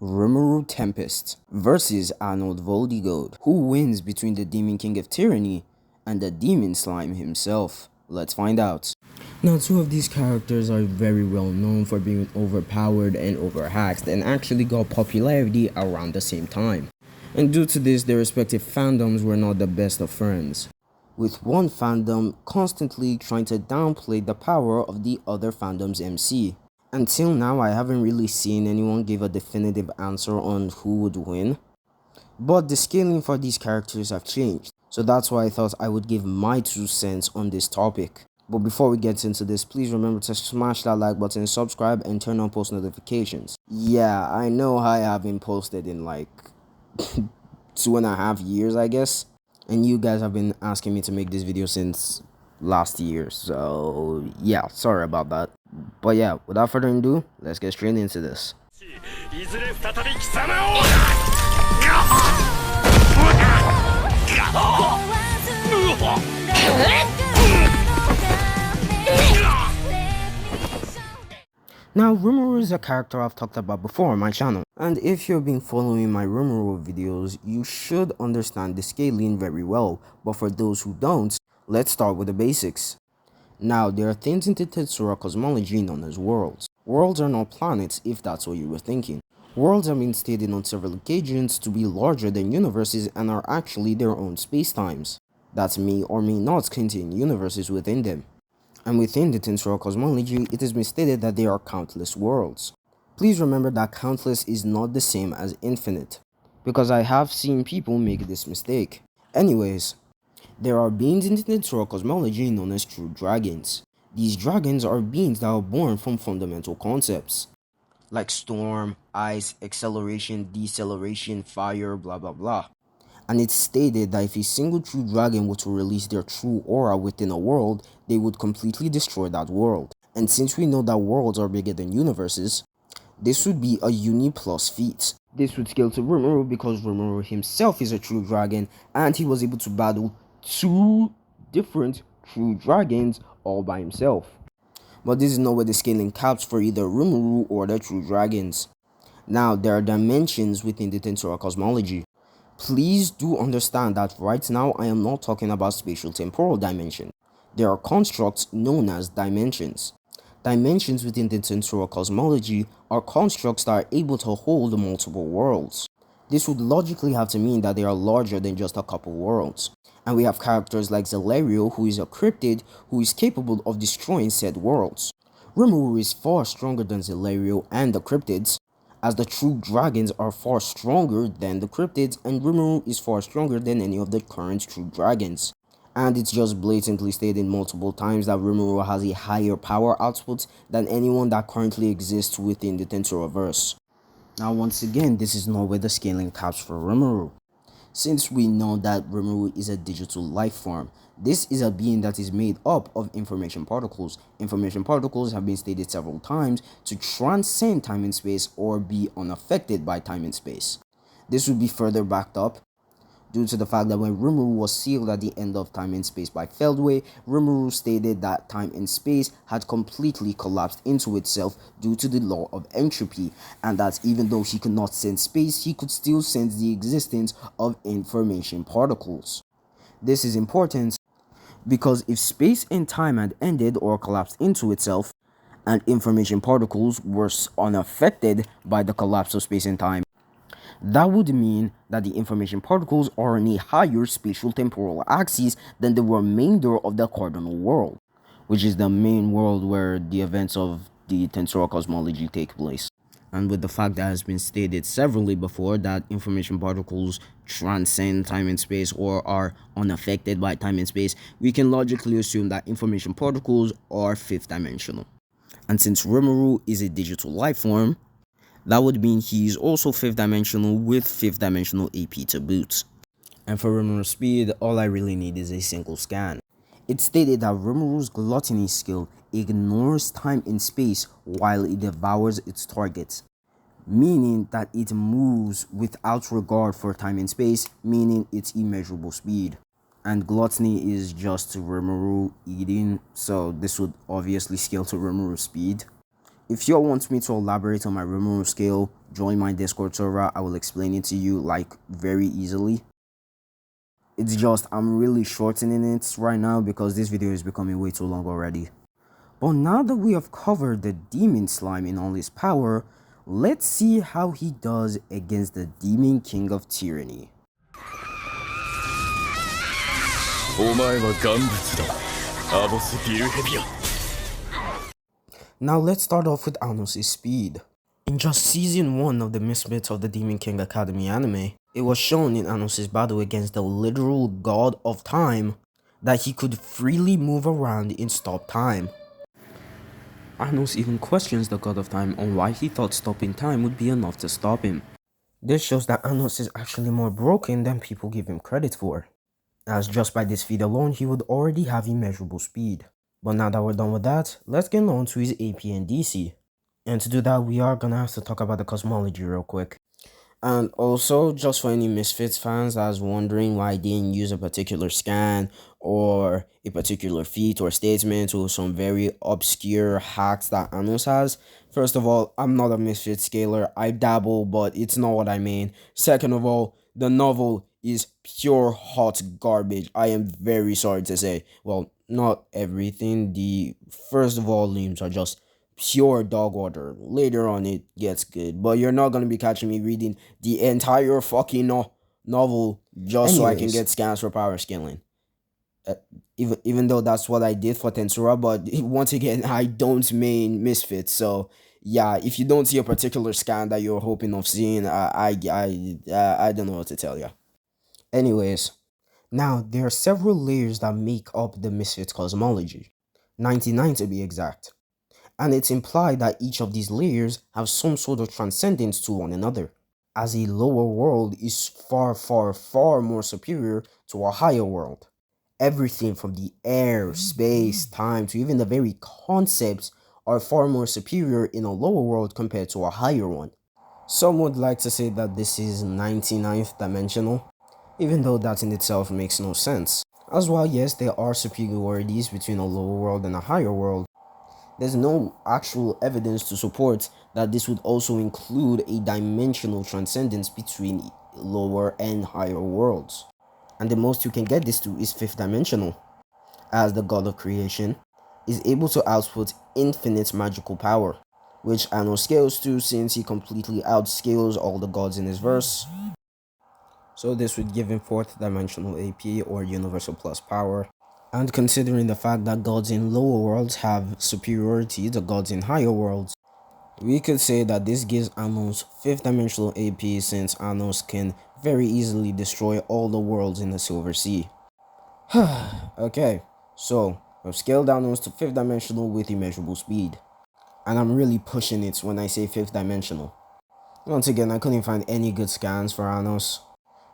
Rimuru Tempest versus Arnold Voldigode. Who wins between the Demon King of Tyranny and the Demon Slime himself? Let's find out. Now, two of these characters are very well known for being overpowered and overhacked and actually got popularity around the same time. And due to this, their respective fandoms were not the best of friends, with one fandom constantly trying to downplay the power of the other fandom's MC. Until now, I haven't really seen anyone give a definitive answer on who would win, but the scaling for these characters have changed, so that's why I thought I would give my 2 cents on this topic. But before we get into this, please remember to smash that like button, subscribe, and turn on post notifications. Yeah, I know I haven't posted in like 2.5 years, I guess, and you guys have been asking me to make this video since last year, so yeah, sorry about that. But yeah, without further ado, let's get straight into this. Now, Rimuru is a character I've talked about before on my channel, and if you've been following my Rimuru videos, you should understand the scaling very well, but for those who don't, let's start with the basics. Now, there are things in the Tetsura cosmology known as worlds. Worlds are not planets, if that's what you were thinking. Worlds have been stated on several occasions to be larger than universes and are actually their own spacetimes that may or may not contain universes within them. And within the Tensura cosmology, it has been stated that there are countless worlds. Please remember that countless is not the same as infinite, because I have seen people make this mistake. Anyways, there are beings in the Tensura cosmology known as true dragons. These dragons are beings that are born from fundamental concepts, like storm, ice, acceleration, deceleration, fire, blah blah blah. And it's stated that if a single true dragon were to release their true aura within a world, they would completely destroy that world. And since we know that worlds are bigger than universes, this would be a uni plus feat. This would scale to Rimuru because Rimuru himself is a true dragon and he was able to battle 2 different true dragons all by himself. But this is not where the scaling caps for either Rimuru or the true dragons. Now, there are dimensions within the Tensura cosmology. Please do understand that right now I am not talking about spatial temporal dimension. There are constructs known as dimensions. Dimensions within the Tensura cosmology are constructs that are able to hold multiple worlds. This would logically have to mean that they are larger than just a couple worlds. And we have characters like Zelario, who is a cryptid who is capable of destroying said worlds. Rimuru is far stronger than Zelario and the cryptids, as the true dragons are far stronger than the cryptids, and Rimuru is far stronger than any of the current true dragons. And it's just blatantly stated multiple times that Rimuru has a higher power output than anyone that currently exists within the Tensuraverse. Now, once again, this is not where the scaling caps for Rimuru. Since we know that Rimuru is a digital life form, this is a being that is made up of information particles. Information particles have been stated several times to transcend time and space or be unaffected by time and space. This would be further backed up due to the fact that when Rimuru was sealed at the end of time and space by Feldway, Rimuru stated that time and space had completely collapsed into itself due to the law of entropy, and that even though he could not sense space, he could still sense the existence of information particles. This is important because if space and time had ended or collapsed into itself, and information particles were unaffected by the collapse of space and time, that would mean that the information particles are on a higher spatial temporal axis than the remainder of the cardinal world, which is the main world where the events of the Tensura cosmology take place. And with the fact that has been stated severally before that information particles transcend time and space or are unaffected by time and space, we can logically assume that information particles are 5th dimensional. And since Rimuru is a digital life form, that would mean he is also 5th dimensional with 5th dimensional AP to boot. And for Rimuru's speed, all I really need is a single scan. It's stated that Rimuru's gluttony skill ignores time and space while it devours its targets, meaning that it moves without regard for time and space, meaning its immeasurable speed. And gluttony is just Rimuru eating, so this would obviously scale to Rimuru's speed. If y'all want me to elaborate on my Rimuru scale, join my Discord server. I will explain it to you like very easily. It's just I'm really shortening it right now because this video is becoming way too long already. But now that we have covered the demon slime in all his power, let's see how he does against the demon king of tyranny. Now let's start off with Anos' speed. In just season 1 of the Misfits of the Demon King Academy anime, it was shown in Anos' battle against the literal god of time that he could freely move around in stop time. Anos even questions the god of time on why he thought stopping time would be enough to stop him. This shows that Anos is actually more broken than people give him credit for, as just by this feat alone he would already have immeasurable speed. But now that we're done with that, let's get on to his AP and DC. And to do that, we are gonna have to talk about the cosmology real quick. And also, just for any Misfits fans that's wondering why I didn't use a particular scan or a particular feat or statement or some very obscure hacks that Anos has, first of all, I'm not a Misfit scaler. I dabble, but it's not what I mean. Second of all, the novel is pure hot garbage. I am very sorry to say. Well, not everything. The first volumes are just pure dog water. Later on it gets good, but you're not gonna be catching me reading the entire fucking novel just so I can get scans for power scaling. Even though that's what I did for Tensura, but once again, I don't main Misfits, so yeah, if you don't see a particular scan that you're hoping of seeing, I don't know what to tell you. Anyways, now there are several layers that make up the Misfits cosmology, 99 to be exact. And it's implied that each of these layers have some sort of transcendence to one another, as a lower world is far, far, far more superior to a higher world. Everything from the air, space, time, to even the very concepts are far more superior in a lower world compared to a higher one. Some would like to say that this is 99th dimensional, even though that in itself makes no sense. As well, yes, there are superiorities between a lower world and a higher world. There's no actual evidence to support that this would also include a dimensional transcendence between lower and higher worlds. And the most you can get this to is 5th dimensional, as the god of creation is able to output infinite magical power, which Anno scales to since he completely outscales all the gods in his verse. So this would give him 4th dimensional AP or universal plus power. And considering the fact that gods in lower worlds have superiority to gods in higher worlds, we could say that this gives Anos 5th dimensional AP since Anos can very easily destroy all the worlds in the Silver Sea. Okay, so we've scaled Anos to 5th dimensional with immeasurable speed. And I'm really pushing it when I say 5th dimensional. Once again, I couldn't find any good scans for Anos.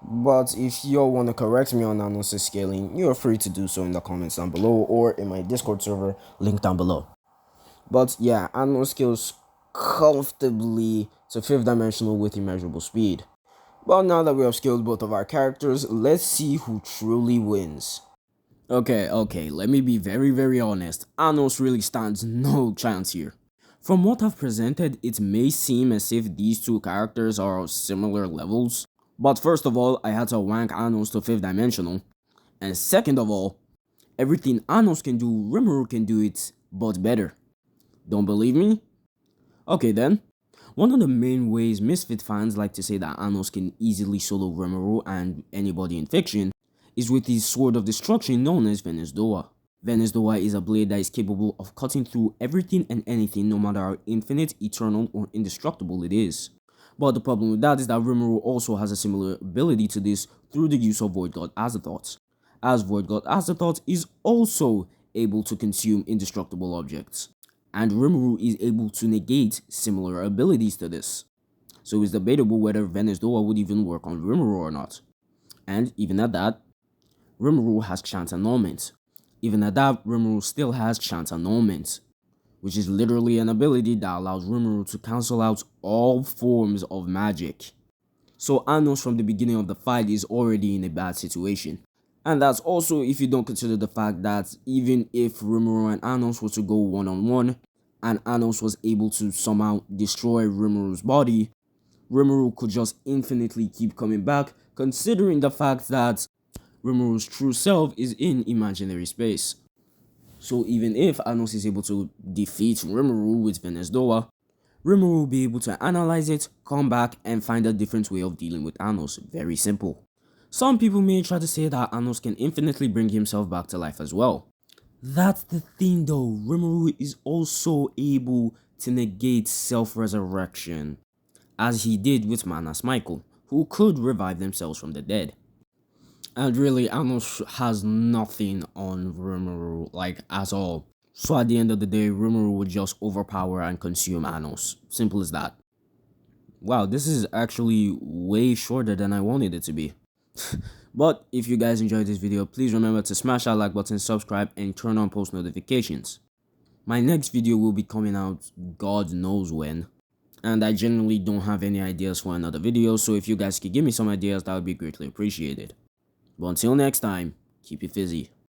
But if you all want to correct me on Anos' scaling, you are free to do so in the comments down below or in my Discord server, link down below. But yeah, Anos scales comfortably to 5th dimensional with immeasurable speed. But now that we have scaled both of our characters, let's see who truly wins. Okay, let me be very honest. Anos really stands no chance here. From what I've presented, it may seem as if these two characters are of similar levels. But first of all, I had to wank Anos to 5th dimensional. And second of all, everything Anos can do, Rimuru can do it, but better. Don't believe me? Okay then. One of the main ways Misfit fans like to say that Anos can easily solo Rimuru and anybody in fiction is with his sword of destruction known as Venice Doa. Venice Doa is a blade that is capable of cutting through everything and anything no matter how infinite, eternal, or indestructible it is. But the problem with that is that Rimuru also has a similar ability to this through the use of Void God Azathoth, as Void God Azathoth is also able to consume indestructible objects, and Rimuru is able to negate similar abilities to this. So it's debatable whether Venice Doa would even work on Rimuru or not. And even at that, Rimuru has chance annulment. Even at that, Rimuru still has chance annulment, which is literally an ability that allows Rimuru to cancel out all forms of magic. So Anos from the beginning of the fight is already in a bad situation. And that's also if you don't consider the fact that even if Rimuru and Anos were to go one-on-one, and Anos was able to somehow destroy Rimuru's body, Rimuru could just infinitely keep coming back, considering the fact that Rimuru's true self is in imaginary space. So even if Anos is able to defeat Rimuru with Venezdoa, Rimuru will be able to analyze it, come back, and find a different way of dealing with Anos. Very simple. Some people may try to say that Anos can infinitely bring himself back to life as well. That's the thing though, Rimuru is also able to negate self-resurrection, as he did with Manas Michael, who could revive themselves from the dead. And really, Anos has nothing on Rimuru, like, at all. So at the end of the day, Rimuru would just overpower and consume Anos. Simple as that. Wow, this is actually way shorter than I wanted it to be. But if you guys enjoyed this video, please remember to smash that like button, subscribe, and turn on post notifications. My next video will be coming out God knows when. And I generally don't have any ideas for another video, so if you guys could give me some ideas, that would be greatly appreciated. But until next time, keep it fizzy.